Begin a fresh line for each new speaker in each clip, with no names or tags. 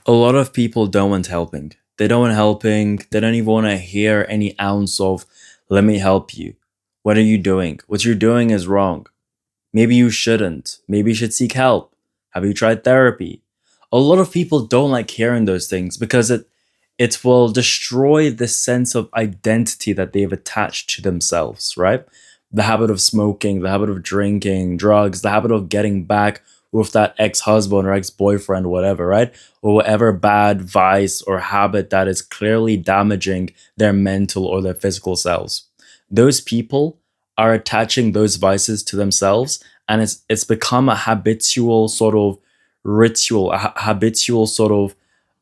A lot of people don't want helping. They don't want helping. They don't even want to hear any ounce of, let me help you. What are you doing? What you're doing is wrong. Maybe you shouldn't. Maybe you should seek help. Have you tried therapy? A lot of people don't like hearing those things because it will destroy the sense of identity that they've attached to themselves, right? The habit of smoking, the habit of drinking, drugs, the habit of getting back with that ex-husband or ex-boyfriend, whatever, right? Or whatever bad vice or habit that is clearly damaging their mental or their physical selves. Those people are attaching those vices to themselves, and it's become a habitual sort of ritual, a habitual sort of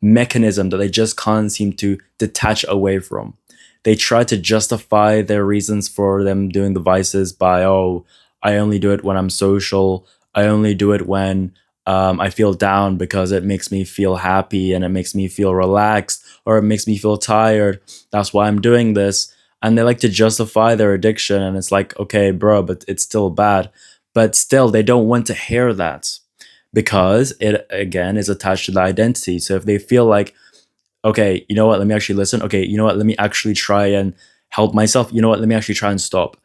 mechanism that they just can't seem to detach away from. They try to justify their reasons for them doing the vices by, oh, I only do it when I'm social. I only do it when I feel down because it makes me feel happy and it makes me feel relaxed or it makes me feel tired. That's why I'm doing this. And they like to justify their addiction. And it's like, okay, bro, but it's still bad. But still, they don't want to hear that because it, again, is attached to the identity. So if they feel like, okay, you know what, let me actually listen. Okay, you know what, let me actually try and help myself. You know what, let me actually try and stop.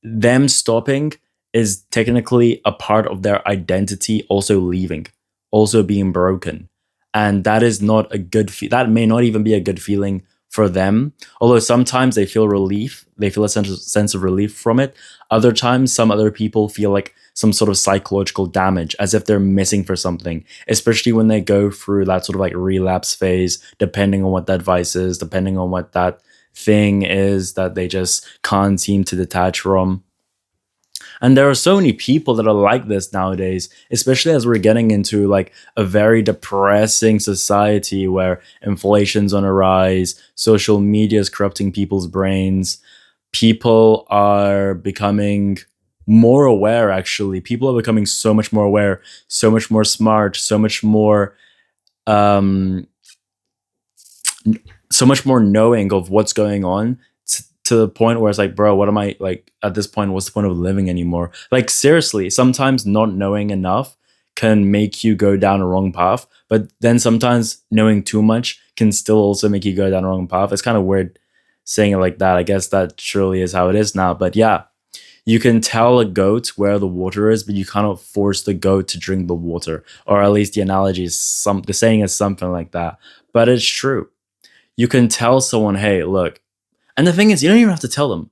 Them stopping is technically a part of their identity also leaving, also being broken. And that is not a that may not even be a good feeling for them. Although sometimes they feel relief, they feel a sense of relief from it. Other times, some other people feel like some sort of psychological damage, as if they're missing for something, especially when they go through that sort of like relapse phase, depending on what that vice is, depending on what that thing is that they just can't seem to detach from. And there are so many people that are like this nowadays, especially as we're getting into like a very depressing society where inflation's on a rise, social media is corrupting people's brains. People are becoming more aware, actually. People are becoming so much more aware, so much more smart, um, so much more knowing of what's going on to the point where it's like, bro, what am I like at this point? What's the point of living anymore? Like, seriously, sometimes not knowing enough can make you go down a wrong path, but then sometimes knowing too much can still also make you go down a wrong path. It's kind of weird saying it like that. I guess that surely is how it is now. But yeah, you can tell a goat where the water is, but you cannot force the goat to drink the water. Or at least the analogy is the saying is something like that. But it's true. You can tell someone, hey, look, and the thing is, you don't even have to tell them.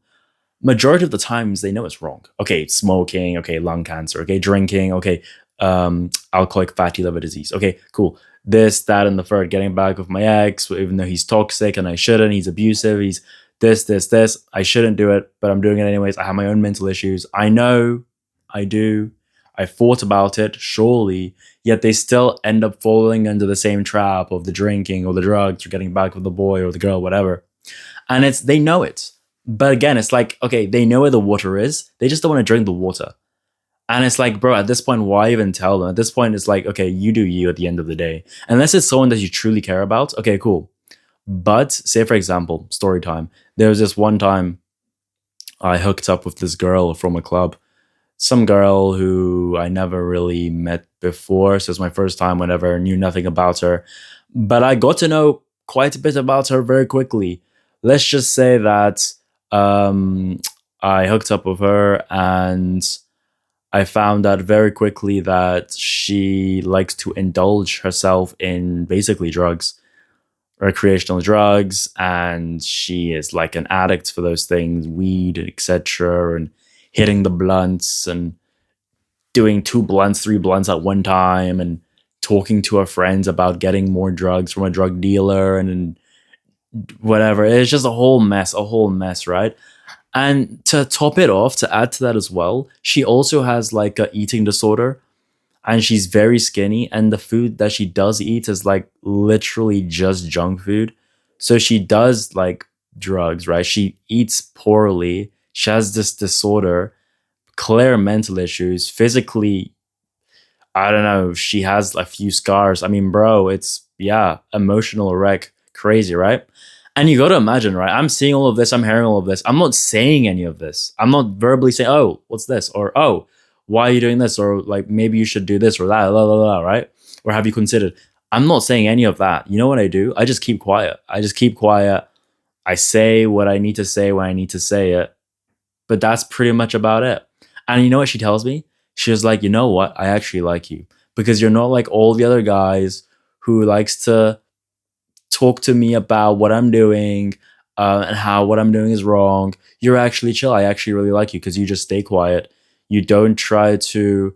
Majority of the times, they know it's wrong. Okay, smoking. Okay, lung cancer. Okay, drinking. Okay, alcoholic fatty liver disease. Okay, cool. This, that, and the third. Getting back with my ex, even though he's toxic and I shouldn't. He's abusive. He's this. I shouldn't do it, but I'm doing it anyways. I have my own mental issues. I know. I do. I thought about it, surely, yet they still end up falling under the same trap of the drinking or the drugs or getting back with the boy or the girl, whatever. And it's they know it. But again, it's like, okay, they know where the water is. They just don't want to drink the water. And it's like, bro, at this point, why even tell them? At this point, it's like, okay, you do you at the end of the day. Unless it's someone that you truly care about, okay, cool. But say, for example, story time. There was this one time I hooked up with this girl from a club, some girl who I never really met before. So it's my first time, whenever, knew nothing about her. But I got to know quite a bit about her very quickly. Let's just say that um, I hooked up with her and I found out very quickly that she likes to indulge herself in basically drugs, recreational drugs, and she is like an addict for those things, weed, etc., and hitting the blunts and doing two blunts, three blunts at one time, and talking to her friends about getting more drugs from a drug dealer and whatever. It's just a whole mess, right? And to top it off, to add to that as well, she also has like a eating disorder and she's very skinny. And the food that she does eat is like literally just junk food. So she does like drugs, right? She eats poorly. She has this disorder, clear mental issues, physically. I don't know. She has a few scars. I mean, bro, it's, yeah, emotional wreck. Crazy, right? And you got to imagine, right? I'm seeing all of this. I'm hearing all of this. I'm not saying any of this. I'm not verbally saying, oh, what's this? Or, oh, why are you doing this? Or like, maybe you should do this or that, right? Or have you considered? I'm not saying any of that. You know what I do? I just keep quiet. I just keep quiet. I say what I need to say when I need to say it. But that's pretty much about it. And you know what she tells me? She was like, you know what? I actually like you because you're not like all the other guys who likes to talk to me about what I'm doing and how what I'm doing is wrong. You're actually chill. I actually really like you because you just stay quiet. You don't try to,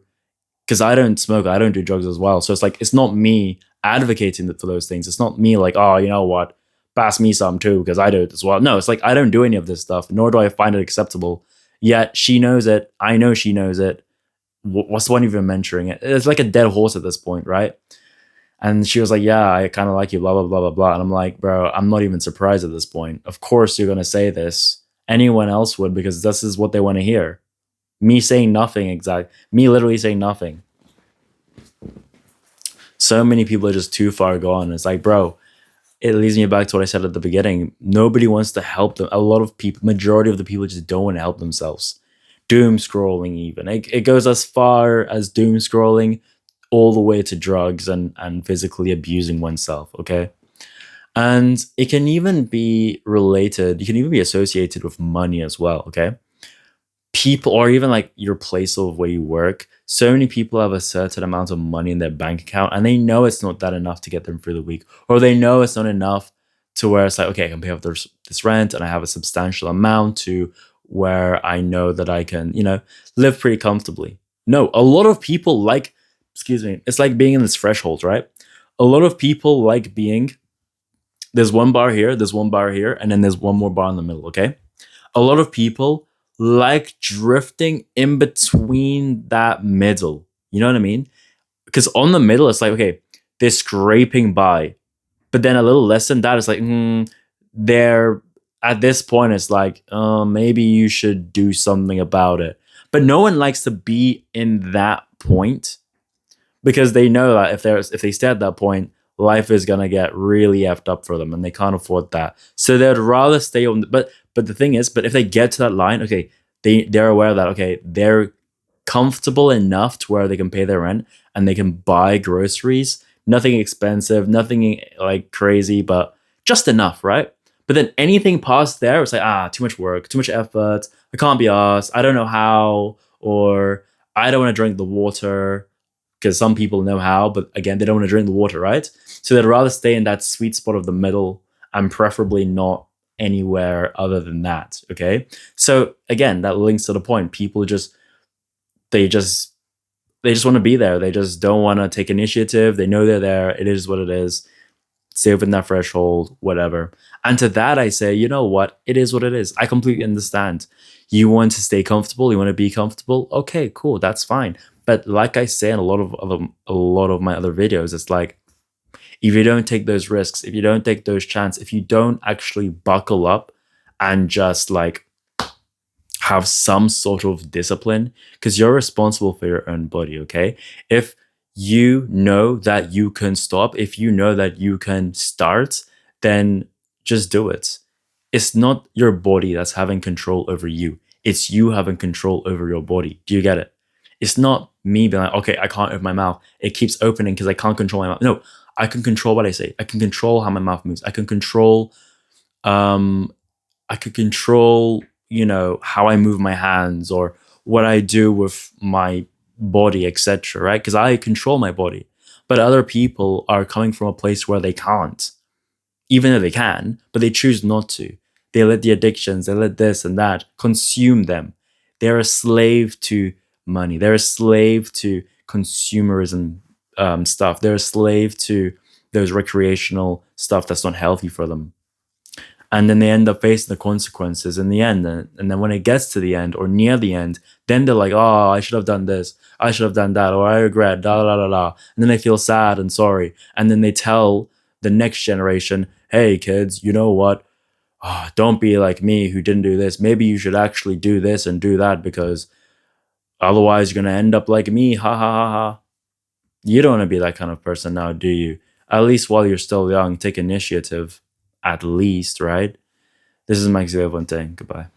because I don't smoke, I don't do drugs as well. So it's like, it's not me advocating for those things. It's not me like, oh, you know what? Pass me some too because I do it as well. No, it's like, I don't do any of this stuff, nor do I find it acceptable. Yet she knows it. I know she knows it. What's the one even mentoring it? It's like a dead horse at this point, right? And she was like, yeah, I kind of like you, blah, blah, blah, blah, blah. And I'm like, bro, I'm not even surprised at this point. Of course you're going to say this. Anyone else would because this is what they want to hear. Me saying nothing me literally saying nothing. So many people are just too far gone. It's like, bro, it leads me back to what I said at the beginning. Nobody wants to help them. A lot of people, majority of the people just don't want to help themselves. Doom scrolling, even. It goes as far as doom scrolling all the way to drugs and physically abusing oneself, okay? And it can even be related, you can even be associated with money as well, okay? People, or even like your place of where you work, so many people have a certain amount of money in their bank account and they know it's not that enough to get them through the week, or they know it's not enough to where it's like, okay, I can pay off this rent and I have a substantial amount to where I know that I can, live pretty comfortably. No, a lot of people like, excuse me, it's like being in this threshold, right? A lot of people like being, there's one bar here, there's one bar here, and then there's one more bar in the middle, okay? A lot of people like drifting in between that middle. You know what I mean? Because on the middle, it's like, okay, they're scraping by. But then a little less than that, it's like, they're at this point, it's like, maybe you should do something about it. But no one likes to be in that point because they know that if they stay at that point, life is gonna get really effed up for them, and they can't afford that. So they'd rather stay on. But the thing is, but if they get to that line, okay, they're aware that okay, they're comfortable enough to where they can pay their rent and they can buy groceries, nothing expensive, nothing like crazy, but just enough, right? But then anything past there, it's like too much work, too much effort. I can't be asked. I don't know how, or I don't want to drink the water because some people know how, but again, they don't want to drink the water, right? So they'd rather stay in that sweet spot of the middle and preferably not anywhere other than that. Okay. So again, that links to the point. People they just want to be there. They just don't want to take initiative. They know they're there. It is what it is. Stay within that threshold, whatever. And to that, I say, you know what? It is what it is. I completely understand. You want to stay comfortable. You want to be comfortable. Okay, cool. That's fine. But like I say in a lot of my other videos, it's like if you don't take those risks, if you don't take those chances, if you don't actually buckle up and just like have some sort of discipline, because you're responsible for your own body, okay? If you know that you can stop, if you know that you can start, then just do it. It's not your body that's having control over you. It's you having control over your body. Do you get it? It's not me being like, okay, I can't open my mouth. It keeps opening because I can't control my mouth. No, I can control what I say. I can control how my mouth moves. I can control um I could control, how I move my hands or what I do with my body, etc. Right? Because I control my body. But other people are coming from a place where they can't, even though they can, but they choose not to. They let the addictions, they let this and that consume them. They're a slave to money. They're a slave to consumerism stuff. They're a slave to those recreational stuff that's not healthy for them. And then they end up facing the consequences in the end. And then when it gets to the end or near the end, then they're like, oh, I should have done this. I should have done that. Or I regret, da, da, da, da. And then they feel sad and sorry. And then they tell the next generation, hey, kids, you know what? Don't be like me who didn't do this. Maybe you should actually do this and do that because otherwise you're going to end up like me. Ha, ha, ha, ha. You don't want to be that kind of person now, do you? At least while you're still young, take initiative. At least, right? This is Mike Zero One thing. Goodbye.